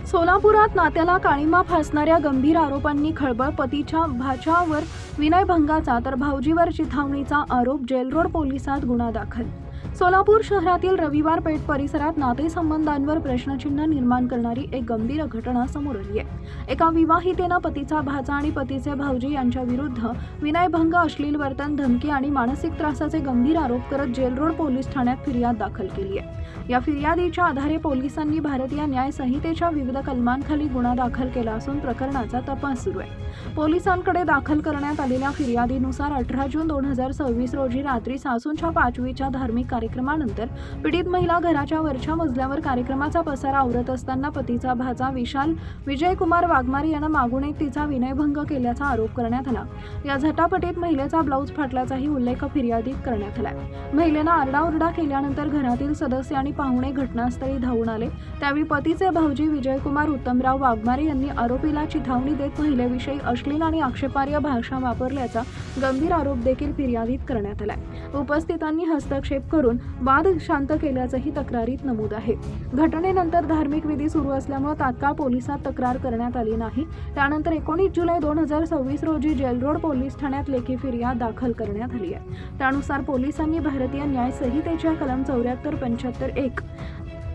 सोलापुरात नात्याला काळिमा फासणाऱ्या गंभीर आरोपांनी खळबळ. पतीच्या भाच्यावर विनयभंगाचा तर भाऊजीवर चिथावणीचा आरोप. जेलरोड पोलिसात गुन्हा दाखल. सोलापूर शहरातील रविवार पेठ परिसरात नातेसंबंधांवर प्रश्नचिन्ह निर्माण करणारी एक गंभीर घटना समोर आली आहे. एका विवाहितेनं पतीचा भाचा आणि पतीचे भाऊजी यांच्या विरुद्ध विनयभंग, अश्लील वर्तन, धमकी आणि मानसिक त्रासाचे गंभीर आरोप करत जेलरोड पोलीस ठाण्यात फिर्याद दाखल केली आहे. या फिर्यादीच्या आधारे पोलिसांनी भारतीय न्याय संहितेच्या विविध कलमांखाली गुन्हा दाखल केला असून प्रकरणाचा तपास सुरू आहे. पोलिसांकडे दाखल करण्यात आलेल्या फिर्यादीनुसार 18 जून 2026 रोजी रात्री सासूंच्या 5वीच्या धार्मिक कार्यक्रमानंतर पीडित महिला घराच्या वरच्या मजल्यावर कार्यक्रमाचा पसारा आवरत असताना पतीचा भाचा विशाल विजयकुमार वाघमारे यानं मागून एक तिचा विनयभंग केल्याचा आरोप करण्यात आला. या झटापटीत महिलेचा ब्लाऊज फाटल्याचाही उल्लेख फिर्यादीत करण्यात आला. महिलेनं आरडाओरडा केल्यानंतर घरातील सदस्य आणि पाहुणे घटनास्थळी धावून आले. त्यावेळी पतीचे भाऊजी विजयकुमार उत्तमराव वाघमारे यांनी आरोपीला चिथावणी देत महिलेविषयी अश्लील आणि आक्षेपार्ह भाषा वापरल्याचा गंभीर आरोप देखील फिर्यादीत करण्यात आला. उपस्थितांनी हस्तक्षेप करून वाद शांत केल्याचंही तक्रारीत नमूद आहे. घटनेनंतर धार्मिक विधी सुरू असल्यामुळे तात्काळ पोलिसात तक्रार करण्यात आली नाही. त्यानंतर 19 जुलै 2026 रोजी जेलरोड पोलीस ठाण्यात लेखी फिर्याद दाखल करण्यात आली आहे. त्यानुसार पोलिसांनी भारतीय न्याय संहितेच्या कलम 74, 75, 1,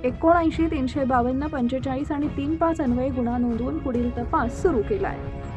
79, 352, 45 आणि 35 अन्वये गुन्हा नोंदवून पुढील तपास सुरू केला आहे.